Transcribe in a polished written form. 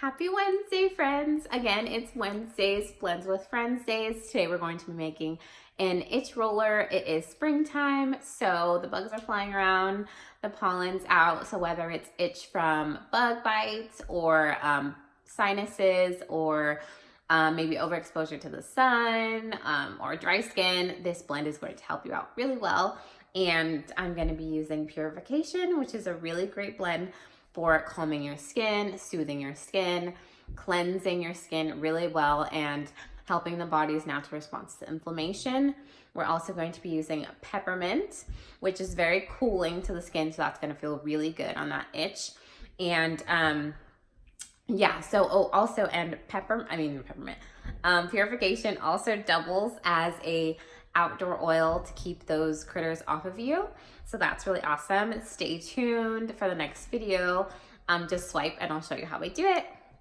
Happy Wednesday, friends. Again, it's Wednesdays, Blends with Friends days. Today we're going to be making an itch roller. It is springtime, so the bugs are flying around, the pollen's out. So whether it's itch from bug bites or sinuses or maybe overexposure to the sun or dry skin, this blend is going to help you out really well. And I'm going to be using Purification, which is a really great blend for calming your skin, soothing your skin, cleansing your skin really well, and helping the body's natural response to inflammation. We're also going to be using Peppermint, which is very cooling to the skin, so that's going to feel really good on that itch. And Peppermint. Purification also doubles as a outdoor oil to keep those critters off of you. So that's really awesome. Stay tuned for the next video. Just swipe and I'll show you how we do it.